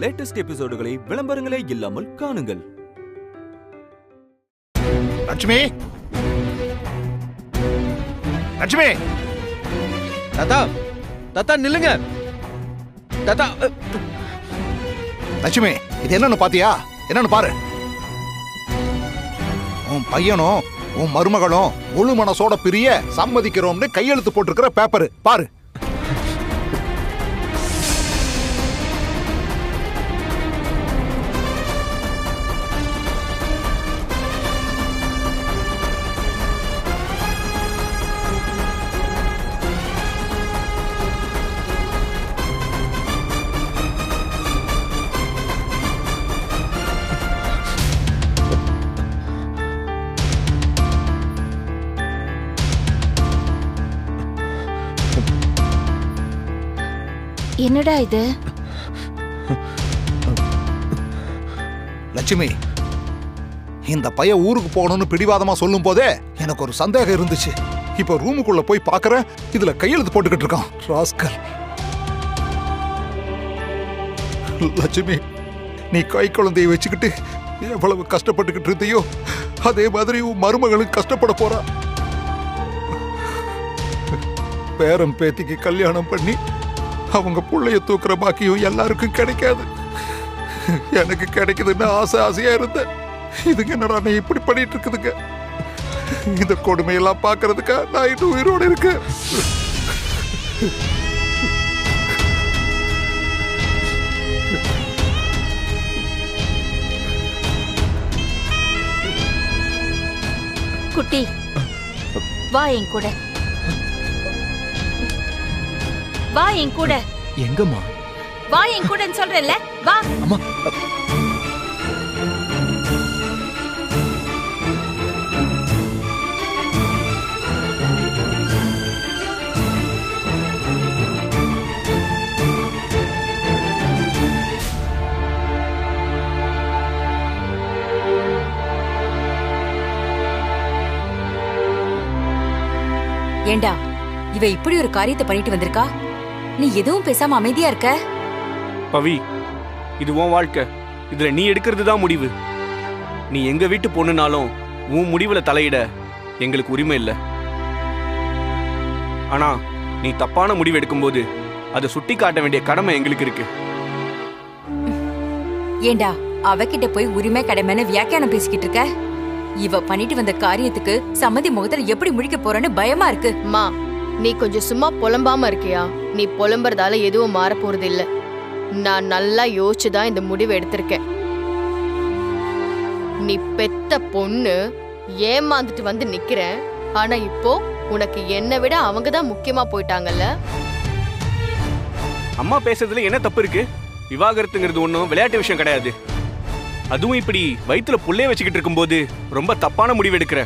Latest எபிசோடுகளை விளம்பரங்களே இல்லாமல் காணுங்கள். லட்சுமி, லட்சுமி, தாத்தா தாத்தா நில்லுங்க தாத்தா. லட்சுமி, இது என்னன்னு பாத்தியா? என்னன்னு பாரு. உன் பையனும் உன் மருமகளும் முழு மனசோட பிரிய சம்மதிக்கிறோம்னு கையெழுத்து போட்டிருக்கிற பேப்பர் பாரு. என்னடா இது? லட்சுமி, இந்த பையன் ஊருக்கு போகணும்னு பிடிவாதமா சொல்லும் போதே எனக்கு ஒரு சந்தேகம் இருந்துச்சு. இப்ப ரூமுக்குள்ள போய் பாக்குறேன், இதுல கையெழுத்து போட்டுக்கிட்டு இருக்கான் ராஸ்கல். லட்சுமி, நீ கை குழந்தையை வச்சுக்கிட்டு எவ்வளவு கஷ்டப்பட்டுக்கிட்டு இருந்தியோ அதே மாதிரி உன் மருமகளும் கஷ்டப்பட போறா. பேரம் பேத்திக்கு கல்யாணம் பண்ணி அவங்க புள்ளைய தூக்குற பாக்கியும் எல்லாருக்கும் கிடைக்காது. எனக்கு கிடைக்குதுன்னு ஆசை ஆசையா இருந்த இதுங்க என்னடா நீ இப்படி பண்ணிட்டு இருக்குதுங்க. இந்த கொடுமையெல்லாம் பாக்குறதுக்கா நான் இன்னும் உயிரோடு இருக்கேன். குட்டி, வா என் கூட. வா என் கூட. எங்கம்மா? வா என் கூடன்னு சொல்றேன்ல, வா. அம்மா, ஏண்டா இவ இப்படி ஒரு காரியத்தை பண்ணிட்டு வந்திருக்கா? நீ எதுவும் பேசாம அமைதியா இருக்க? பவி, இது உன் வாழ்க்கை. இதுல நீ எடுக்கிறது தான் முடிவு. நீ எங்க வீட்டு பொண்ணுனாலும் உன் முடிவுல தலையிட எங்களுக்கு உரிமை இல்லை. ஆனா நீ தப்பான முடிவு எடுக்கும்போது அதை சுட்டி காட்ட வேண்டிய கடமை எங்களுக்கு இருக்கு. ஏண்டா அவகிட்ட போய் உரிமை கடமைன்னு வியாக்கியானம் பேசிக்கிட்டு இருக்க? இவ பண்ணிட்டு வந்த காரியத்துக்கு சம்மதி முகத்துல எப்படி முடிக்க போறன்னு பயமா இருக்கு. மா, நீ கொஞ்சம் சும்மா புலம்பாம இருக்கியா? நீ புலம்புறதால எதுவும் மாற போறது இல்ல. நான் நல்லா யோசிச்சுதான் இந்த முடிவு எடுத்திருக்கேன். நீ பெத்த பொண்ணு ஏமாந்துட்டு வந்து நிக்கிறேன். ஆனா இப்போ உனக்கு என்னை விட அவங்கதான் முக்கியமா போயிட்டாங்கல்ல. அம்மா பேசுறதுல என்ன தப்பு இருக்கு? விவாகரத்துங்கிறது ஒன்றும் விளையாட்டு விஷயம் கிடையாது. அதுவும் இப்படி வயிற்றுல புள்ளைய வச்சுக்கிட்டு இருக்கும்போது ரொம்ப தப்பான முடிவு எடுக்கிற.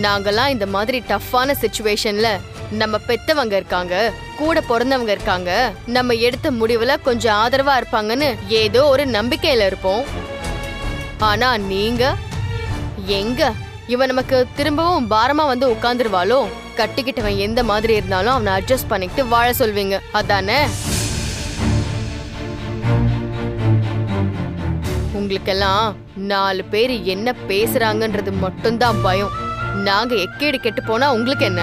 நாங்கெல்லாம் இந்த மாதிரி டஃப்பான சிச்சுவேஷன்ல நம்ம பெத்தவங்க இருக்காங்க, கூட பிறந்தவங்க இருக்காங்க, நம்ம எடுத்த முடிவுல கொஞ்சம் ஆதரவா இருப்பாங்கன்னு ஏதோ ஒரு நம்பிக்கையில இருப்போம். ஆனா நீங்க எங்க? இவன் நமக்கு திரும்பவும் பாரமா வந்து உட்கார்ந்துருவாளோ? கட்டிக்கிட்டவன் எந்த மாதிரி இருந்தாலும் அவனை அட்ஜஸ்ட் பண்ணிக்கிட்டு வாழ சொல்வீங்க, அதானே? உங்களுக்கெல்லாம் 4 பேர் என்ன பேசுறாங்கன்றது மட்டும்தான் பயம். நாங்க எக்கேடு கெட்டு போனா உங்களுக்கு என்ன?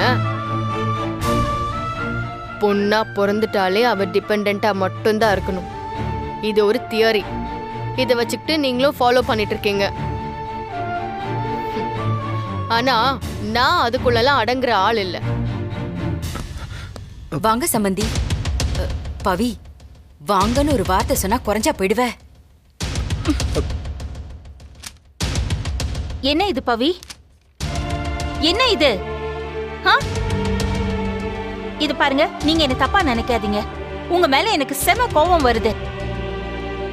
பொண்ணா பிறந்துட்டாலே அவ டிபெண்டா மட்டும்தான் இருக்கணும். இது ஒரு தியரி. இதை வச்சுக்கிட்டு நீங்களும் ஃபாலோ பண்ணிட்டு இருக்கீங்க. ஆனா நான் அதுக்குள்ளலாம் அடங்குற ஆள் இல்ல. வாங்க சம்பந்தி. பவி, வாங்கன்னு ஒரு வார்த்தை சொன்னா குறைஞ்சா போயிடுவ. என்ன இது பவி? என்ன இது? இது பாருங்க, நீங்க என்ன தப்பா நினைக்காதீங்க. உங்க மேல எனக்கு செம கோபம் வருது.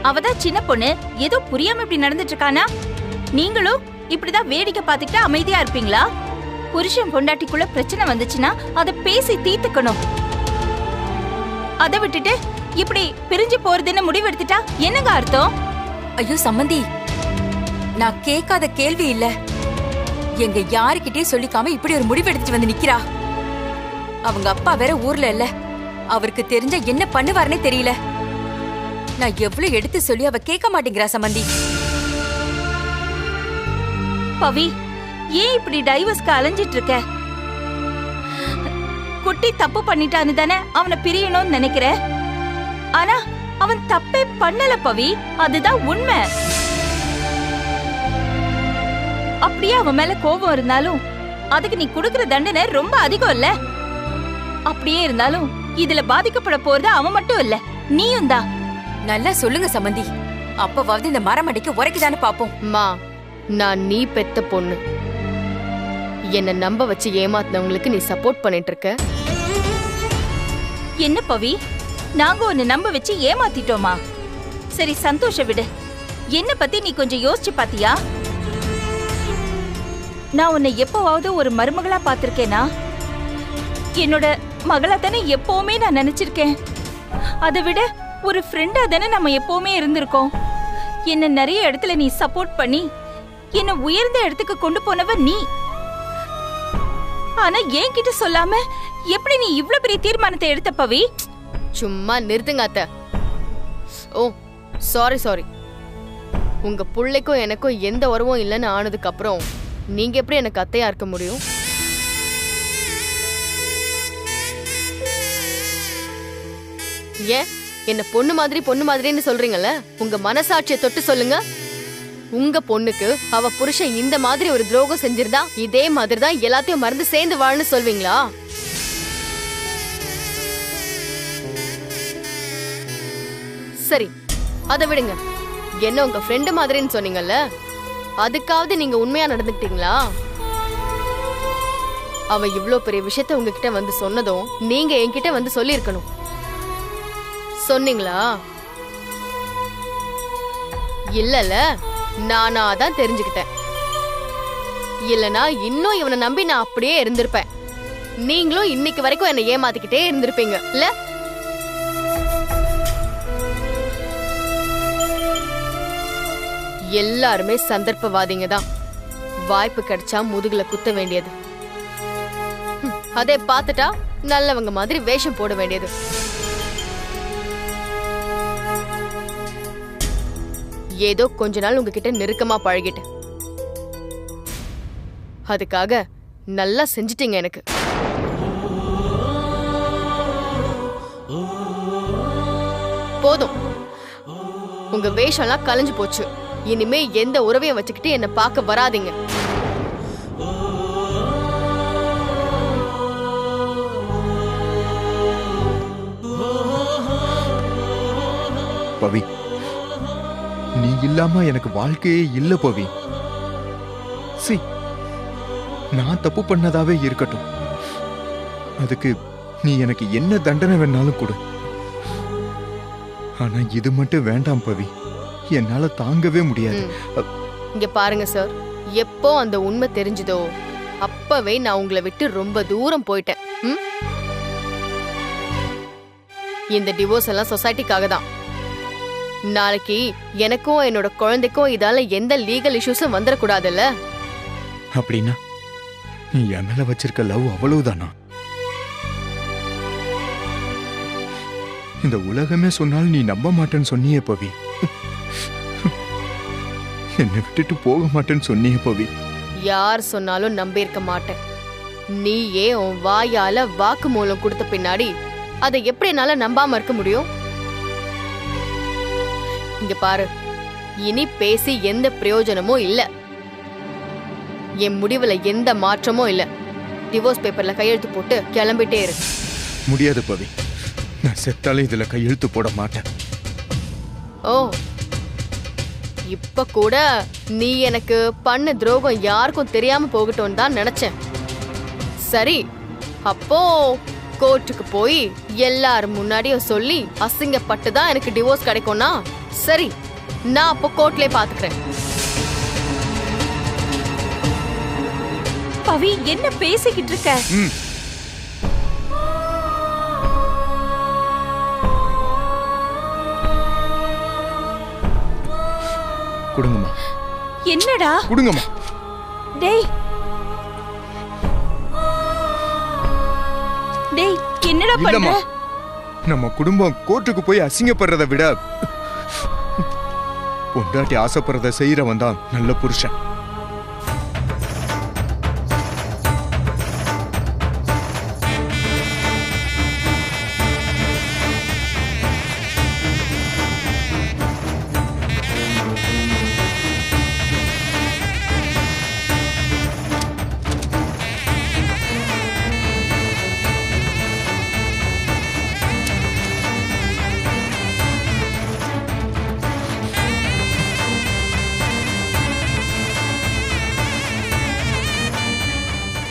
அவதான் சின்ன பொண்ணு, ஏதோ புரியாம இப்படி நடந்துட்டு இருக்கானா? நீங்களும் இப்படிதான் வேடிக்கை பார்த்துக்கிட்டு அமைதியா இருப்பீங்களா? புருஷன் பொண்டாட்டிக்குள்ள பிரச்சனை வந்துச்சுன்னா அதை பேசி தீர்த்துக்கணும். அதை விட்டுட்டு இப்படி பிரிஞ்சு போறதுன்னு முடிவெடுத்துட்டா என்னங்க அர்த்தம்? ஐயோ சம்பந்தி, நான் கேட்காத கேள்வி இல்ல. எங்க யாருக்கிட்டே சொல்லிக்காம இப்படி ஒரு முடிவு எடுத்துட்டு வந்து நிக்கிறா. அவங்க அப்பா வேற ஊர்ல இல்ல. அவருக்கு தெரிஞ்ச என்ன பண்ணுவாருன்னே தெரியல. நான் எவ்வளவு எடுத்து சொல்லி அவ கேட்க மாட்டேங்கிறா சமந்தி. பவி, ஏன் இப்படி டைவர்ஸ்க்கு அலைஞ்சிட்டு இருக்க? குட்டி தப்பு பண்ணிட்டான்னு தானே அவனை பிரியணும்னு நினைக்கிற. ஆனா அவன் தப்பே பண்ணல பவி, அதுதான் உண்மை. அப்படியே அவன் மேல கோபம் இருந்தாலும் அதுக்கு நீ கொடுக்கிற தண்டனை ரொம்ப அதிகம் இல்ல? அப்படியே இருந்தாலும் இதுல பாதிக்கப்பட போறது அவன் மட்டும் இல்ல, நீயும் தான். நல்லா சொல்லுங்க சமந்தி, அப்பவாவது இந்த மரமடைக்கு உரைக்குதானே பாப்போம். மா, நான் நீ பெத்த பொண்ணு. என்ன நம்ப வச்சு ஏமாத்தினவங்களுக்கு நீ சப்போர்ட் பண்ணிட்டு இருக்க. என்ன பவி, நாங்க உன்னை நம்ப வச்சு ஏமாத்திட்டோமா? சரி சந்தோஷ விடு. என்ன பத்தி நீ கொஞ்சம் யோசிச்சு பாத்தியா? நான் உன்னை எப்பவாவது ஒரு மருமகளா பாத்திருக்கேனா? என்னோட மகளா தானே எப்பவுமே நான் நினைச்சிருக்கேன். அதை விட ஒரு ஃப்ரெண்டா தானே நம்ம எப்பவுமே இருந்திருக்கோம். என்ன நிறைய இடத்துல நீ சப்போர்ட் பண்ணி என்ன உயர்ந்த இடத்துக்கு கொண்டு போனவ நீ. ஆனா என்கிட்ட சொல்லாம எப்படி நீ இவ்ளோ பெரிய தீர்மானத்தை எடுத்த பவி? சும்மா நிறுத்துங்க அத்தை. ஓ சாரி. உங்க புள்ளைக்கும் எனக்கும் எந்த உறவும் இல்லைன்னு ஆனதுக்கு அப்புறம் நீங்க எப்படி எனக்கு அத்தையா இருக்க முடியும்? ஏன் என்ன பொண்ணு மாதிரின்னு சொல்றீங்கல்ல? உங்க மனசாட்சியை தொட்டு சொல்லுங்க. உங்க பொண்ணுக்கு அவ புருஷன் இந்த மாதிரி ஒரு துரோகம் செஞ்சிருந்தா இதே மாதிரிதான் எல்லாத்தையும் மறந்து சேர்ந்து வாழ்னு சொல்வீங்களா? சரி, அதை விடுங்க. என்ன உங்க ஃப்ரெண்டு மாதிரின்னு சொன்னீங்கல்ல, அதுக்காவது நீங்க உண்மையா நடந்துக்கிட்டீங்களா? அவ இவ்ளோ பெரிய விஷயத்த உங்ககிட்ட வந்து சொன்னதும் நீங்க என்கிட்ட வந்து சொல்லி இருக்கணும். சொன்னீங்களா? இல்லல, நானா தான் தெரிஞ்சுக்கிட்டேன். இல்லனா இன்னும் இவனை நம்பி நான் அப்படியே இருந்திருப்பேன். நீங்களும் இன்னைக்கு வரைக்கும் என்ன ஏமாத்திக்கிட்டே இருந்திருப்பீங்க இல்ல? எல்லாருமே சந்தர்ப்பவாதிங்க தான். வாய்ப்பு கிடைச்சா முதுகுல குத்த வேண்டியது, அதே பார்த்துட்டா நல்லவங்க மாதிரி வேஷம் போட வேண்டியது. ஏதோ கொஞ்ச நாள் உங்ககிட்ட நெருக்கமா பழகிட்டேன், அதுக்காக நல்லா செஞ்சிட்டீங்க எனக்கு. போதும், உங்க வேஷம்லாம் கலைஞ்சு போச்சு. இனிமே எந்த உறவையும் வச்சுக்கிட்டு என்ன பார்க்க வராதீங்க. பவி, நீ இல்லாம எனக்கு வாழ்க்கையே இல்ல பவி. சி, நான் தப்பு பண்ணதாவே இருக்கட்டும், அதுக்கு நீ எனக்கு என்ன தண்டனை வேணாலும் கொடு. ஆனா இது மட்டும் வேண்டாம் பவி, என்னால தாங்கவே முடியாது. இங்க பாருங்க சார், எப்போ அந்த உண்மை தெரிஞ்சதோ அப்பவே நான் உங்களை விட்டு ரொம்ப தூரம் போயிட்டேன். இந்த டிவோர்ஸ் எல்லாம் சொசைட்டிக்காக தான். நாளைக்கு எனக்கும் என்னோட குழந்தைக்கும் இதால எந்த லீகல் இஷ்யூஸும் வந்துடக்கூடாதுல்ல. அப்படின்னா நீ என் மேல வச்சிருக்க லவ் அவ்வளவுதானா? இந்த உலகமே சொன்னால் நீ நம்ப மாட்டேன்னு சொன்னியே பவி. என்னை விட்டுட்டு போக மாட்டேன்னு சொன்னியே பவி. யார் சொன்னாலும் நம்பி இருக்க மாட்டேன். நீயே உன் வாயால வாக்கு மூலம் கொடுத்த பின்னாடி அதை எப்படி என்னால நம்பாம இருக்க முடியும்? இங்க பாரு, இனி பேசி எந்த பிரயோஜனமும் இல்ல. என் முடிவுல எந்த மாற்றமும் இல்ல. டிவோர்ஸ் பேப்பர்ல கையெழுத்து போட்டு கிளம்பிட்டே இரு. முடியாது பவி, நான் செத்தாலே இதுல கையெழுத்து போட மாட்டேன். ஓ, இப்ப கூட நீ எனக்கு பண்ண துரோகம் யாருக்கும் தெரியாம போகட்டும் தான் நினைச்சேன். சரி, அப்போ கோர்ட்டுக்கு போய் எல்லாரும் முன்னாடியும் சொல்லி அசிங்கப்பட்டு தான் எனக்கு டிவோர்ஸ் கிடைக்கும்னா சரி, நான் அப்போ கோர்ட்லயே பாத்துக்கிறேன். பவி, என்ன பேசிக்கிட்டு இருக்க? கொடுங்கம்மா. என்னடா? கொடுங்கம்மா. டேய் டேய், என்னடா பண்ற? நம்ம குடும்பம் கோர்ட்டுக்கு போய் அசிங்கப்படுறதை விட பொண்டாட்டி ஆசைப்படுறத செய்யறவன் தான் நல்ல புருஷன்.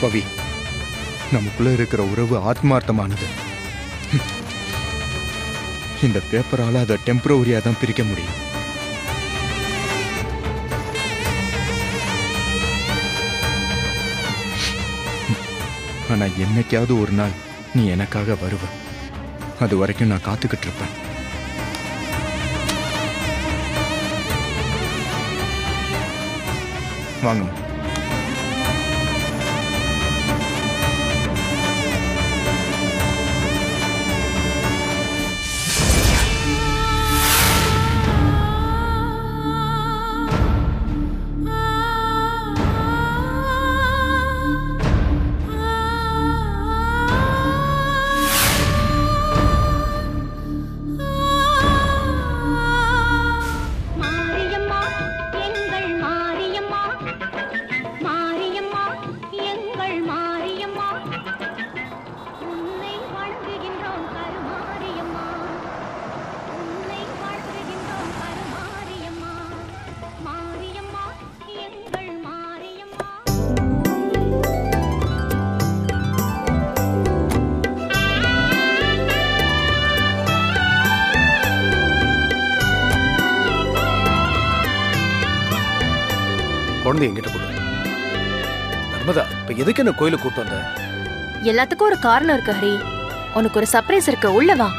பவி, நமக்குள்ள இருக்கிற உறவு ஆத்மார்த்தமானது. இந்த பேப்பரால அதை டெம்பரவரியா தான் பிரிக்க முடியும். ஆனா என்னைக்காவது ஒரு நாள் நீ எனக்காக வருவ. அது வரைக்கும் நான் காத்துக்கிட்டு இருப்பேன். வாங்க. குழந்தை எங்கிட்ட கொடு. நர்மதா, இப்ப எதுக்கு என்ன கோயிலுக்கு கூட்டு வந்த? எல்லாத்துக்கும் ஒரு காரணம் இருக்கு ஹரி. உனக்கு ஒரு சர்ப்ரைஸ் இருக்கு, உள்ள வா.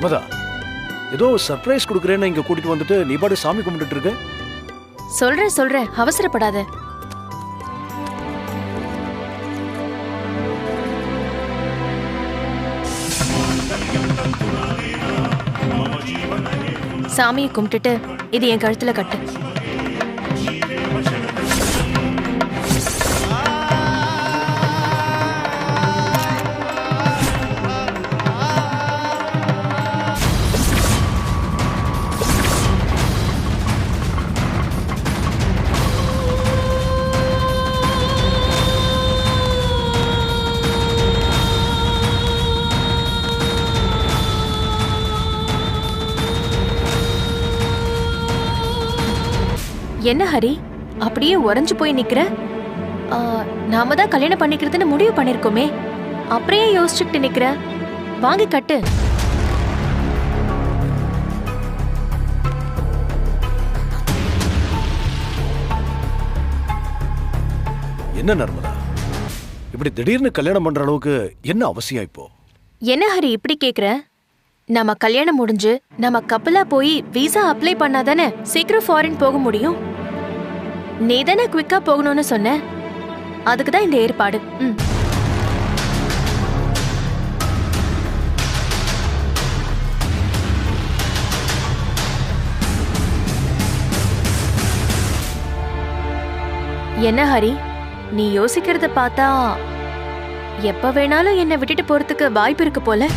நர்மதா, ஏதோ சர்ப்ரைஸ் கொடுக்குறேன்னு இங்க கூட்டிட்டு வந்துட்டு நீ பாட்டு சாமி கும்பிட்டுட்டு இருக்க. சொல்றேன், அவசரப்படாத. சாமியை கும்பிட்டுட்டு இது என் கழுத்துல கட்டு. என்ன ஹரி, அப்படியே உறைஞ்சு போய் நிக்கிற? நாம தான் கல்யாணம் பண்ணிக்கிறதுன்னு முடிவு பண்ணிருக்கோமே, அப்படியே யோசிச்சுக்கிட்டு நிக்கிற? வாங்கி கட்டு. என்ன நர்மதா, இப்படி திடீர்னு கல்யாணம் பண்ற அளவுக்கு என்ன அவசியம் இப்போ? என்ன ஹரி இப்படி கேக்குற? நம்ம கல்யாணம் முடிஞ்சு நம்ம கப்பலா போய் விசா அப்ளை பண்ணாதானே சீக்கிரம் ஃபாரின் போக முடியும். நீ தானே குவிக்கா போகணும்னு சொன்ன, அதுக்கு தான் இந்த ஏற்பாடு. என்ன ஹரி, நீ யோசிக்கிறத பார்த்தா எப்ப வேணாலும் என்னை விட்டுட்டு போறதுக்கு வாய்ப்பு இருக்கு போல.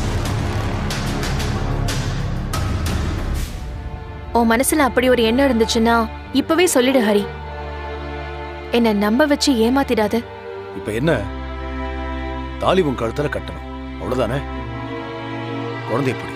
உன் மனசுல அப்படி ஒரு எண்ணம் இருந்துச்சுன்னா இப்பவே சொல்லிடு ஹரி. என்ன நம்ப வச்சு ஏமாத்திடாத. இப்ப என்ன, தாலி உன் கழுத்துல கட்டணும், அவ்வளவுதானே? குழந்தை எப்படி?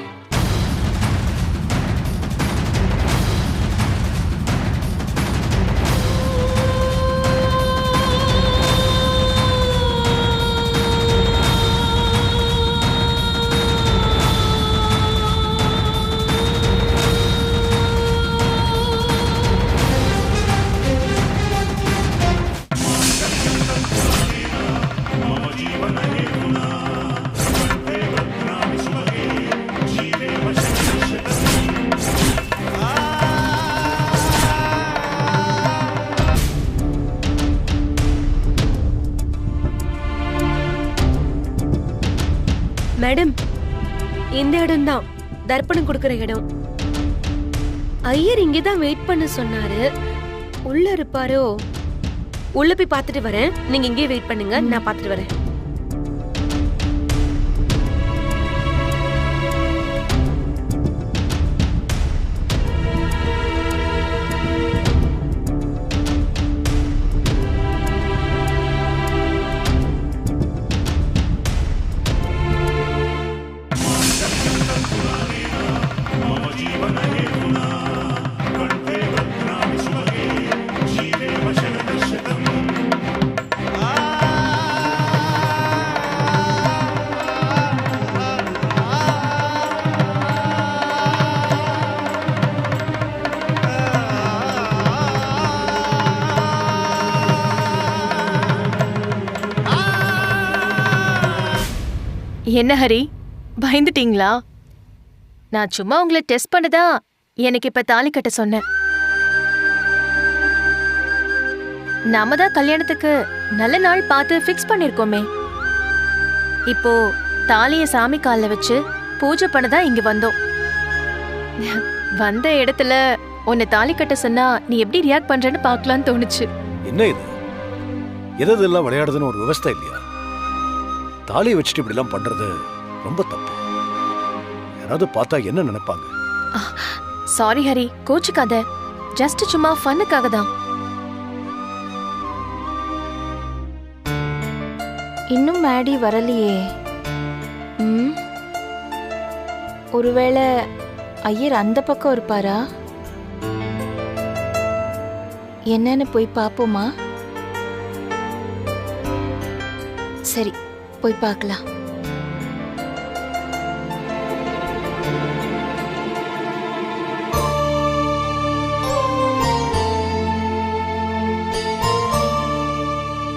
மேடம், இந்த இடம் தான் தர்ப்பணம் கொடுக்கற இடம். ஐயர் இங்கதான் வெயிட் பண்ண சொன்னாரு. உள்ள இருப்பாரோ? உள்ள போய் பார்த்துட்டு வரேன். நீங்க இங்கே வெயிட் பண்ணுங்க, நான் பார்த்துட்டு வரேன். என்ன ஹரி, பயந்துட்டீங்களா? நான் சும்மா உங்களை டெஸ்ட் பண்ணதா எனக்கு இப்ப தாலி கட்ட சொன்னேன். நாம தான் கல்யாணத்துக்கு நல்ல நாள் பார்த்து ஃபிக்ஸ் பண்ணிருக்கோமே. இப்போ தாலிய சாமி கால்ல வச்சு பூஜை பண்ணதா இங்க வந்தோம். வந்த இடத்துல உன்னை தாலி கட்ட சொன்னா நீ எப்படி ரியாக்ட் பண்றேன்னு பார்க்கலான்னு தோணுச்சு. என்ன இது? எதெல்லாம் விளையாடுதுன்னு ஒரு விவஸ்தை இல்லையா? தாலியை வச்சுட்டு இப்படி எல்லாம் பண்றது ரொம்ப தப்பு. யாராவது பார்த்தா என்ன நினைப்பாங்க? சாரி ஹரி, கோச்சுக்காத. ஜஸ்ட் சும்மா ஃபன்னுக்காக தான். இன்னும் மேடி வரலையே. ஒருவேளை ஐயர் அந்த பக்கம் இருப்பாரா? என்னன்னு போய் பாப்போமா? சரி, போய் பார்க்கலாம்.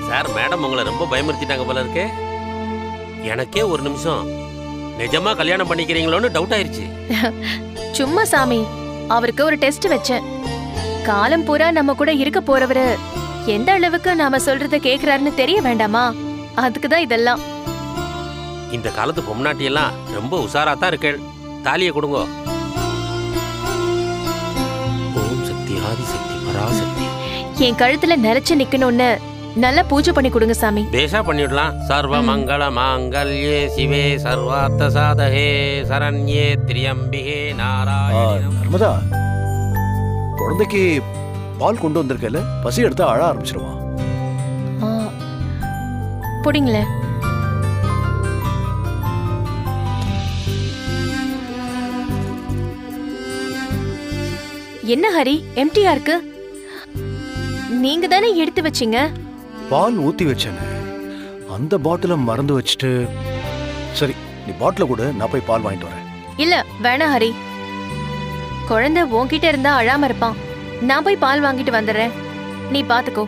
சார், மேடம் உங்களை ரொம்ப பயமுறுத்திட்டாங்க போல இருக்கு. எனக்கே ஒரு நிமிஷம் நிஜமா கல்யாணம் பண்ணிக்கிறீங்களோன்னு டவுட் ஆயிருச்சு. சும்மா சாமி, அவருக்கு ஒரு டெஸ்ட் வச்சேன். காலம் பூரா நம்ம கூட இருக்க போறவரு எந்த அளவுக்கு நாம சொல்றத கேக்குறாருன்னு தெரிய வேண்டாமா? அதுக்குதான் இதெல்லாம். இந்த காலத்து பொம்னாட்டியெல்லாம் ரொம்ப உஷாராத்தான் இருக்கேள். தாலியை கொடுங்க. ஓம் சக்தி ஆதிசக்தி பராசக்தி. என் கழுத்துல நிலைச்சு நிக்கணும்னு நல்லா பூஜை பண்ணி கொடுங்க சாமி. பேஷா பண்ணிடலாம். சர்வ மங்கள மாங்கல்யே சிவே சர்வார்த்த சாதகே சரண்யே திரியம்பிகே நாராயண. நர்மதா, குழந்தைக்கு பால் கொண்டு வந்திருக்கல, பசி எடுத்தா அழ ஆரம்பிச்சிருவான். புடிங்களேன். என்ன ஹரி, எம்டியா இருக்கு? நீங்க தானே எடுத்து வச்சீங்க. பால் ஊத்தி வச்சேன், அந்த பாட்டில மறந்து வச்சுட்டு. சரி, நீ பாட்டில கூட, நான் போய் பால் வாங்கிட்டு வரேன். இல்ல வேணா ஹரி, குழந்தை உன்கிட்ட இருந்தா அழாம இருப்பான். நான் போய் பால் வாங்கிட்டு வந்துடுறேன், நீ பாத்துக்கோ.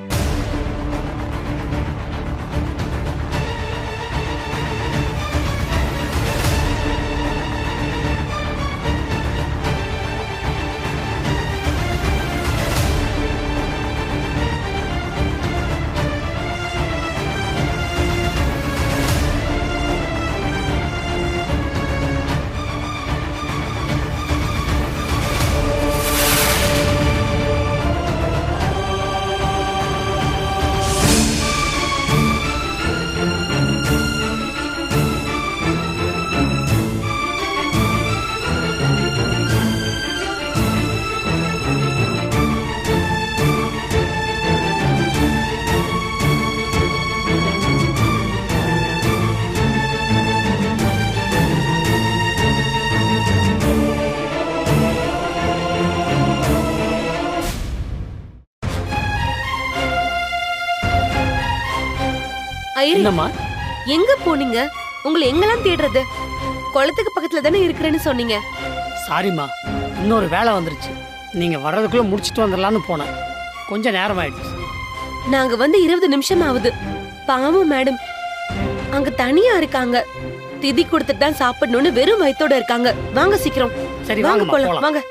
என்னம்மா, எங்க போனீங்க? உங்களை எங்கெல்லாம் தேடுறது? குளத்துக்கு பக்கத்துல தானே இருக்கிறேன்னு சொன்னீங்க. சாரிம்மா, இன்னொரு வேலை வந்துருச்சு. நீங்க வர்றதுக்குள்ள முடிச்சிட்டு வந்துடலான்னு போனேன். கொஞ்சம் நேரம் ஆயிடுச்சு. நாங்க வந்து 20 நிமிஷம் ஆகுது. பாவம் மேடம், அங்க தனியா இருக்காங்க. திதி கொடுத்துட்டு தான் சாப்பிடணும்னு வெறும் வயித்தோட இருக்காங்க. வாங்க சீக்கிரம். சரி, வாங்க வாங்கம்மா, போலாம். போலாம். வாங்க.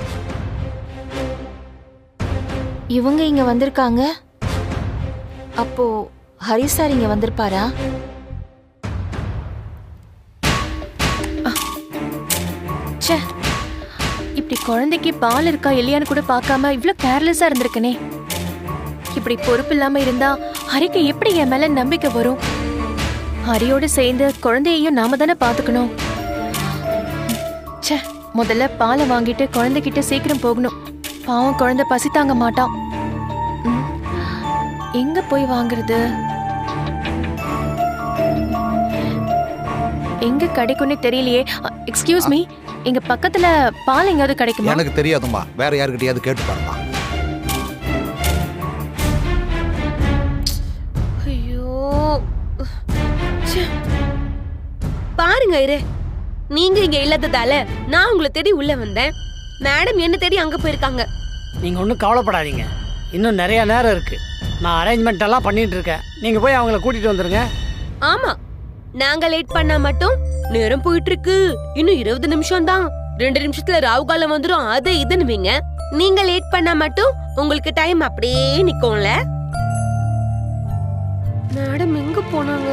இவங்க இங்க வந்திருக்காங்க. அப்போ ஹரி சார் இங்க வந்திருப்பாரா? ச்சே, இப்படி குழந்தைக்கு பால் இருக்கா இல்லையான்னு கூட பார்க்காம இவ்ளோ கேர்லெஸ்ஸா இருந்திருக்கனே. இப்படி பொறுப்பு இல்லாம இருந்தா ஹரிக்கு எப்படி என் மேல நம்பிக்கை வரும்? ஹரியோட சேர்ந்து குழந்தையையும் நாம தானே பாத்துக்கணும். ச்சே, முதல்ல பாலை வாங்கிட்டு குழந்தைகிட்ட சீக்கிரம் போகணும். பாவம் குழந்தை பசி தாங்க மாட்டான். எங்க போய் வாங்குறது? எங்க கிடைக்கும்னு தெரியலையே. எக்ஸ்கியூஸ் மீ, எங்க பக்கத்துல பால் எங்கயாவது கிடைக்குமா? எனக்கு தெரியாதும்மா, வேற யாருக்கிட்டயாவது கேட்டு பாருமா. ஐயோ, பாருங்க இரு, நீங்க இங்க இல்லாததால நான் உங்களை தேடி உள்ள வந்தேன். மேடம் என்ன தேடி அங்க போயிருக்காங்க. நீங்கள் ஒன்றும் கவலைப்படாதீங்க, இன்னும் நிறைய நேரம் இருக்கு. நான் அரேஞ்ச்மெண்ட் எல்லாம் பண்ணிட்டு இருக்கேன். நீங்கள் போய் அவங்கள கூட்டிட்டு வந்துருங்க. ஆமா, நாங்க லேட் பண்ணா மட்டும் நேரம் போயிட்டு இருக்கு, இன்னும் 20 நிமிஷம் தான், 2 நிமிஷத்துல ராவுகாலம் வந்துடும், அது இதுன்னுவீங்க. நீங்க லேட் பண்ணா மட்டும் உங்களுக்கு டைம் அப்படியே நிக்கும்ல. மேடம் எங்க போனாங்க?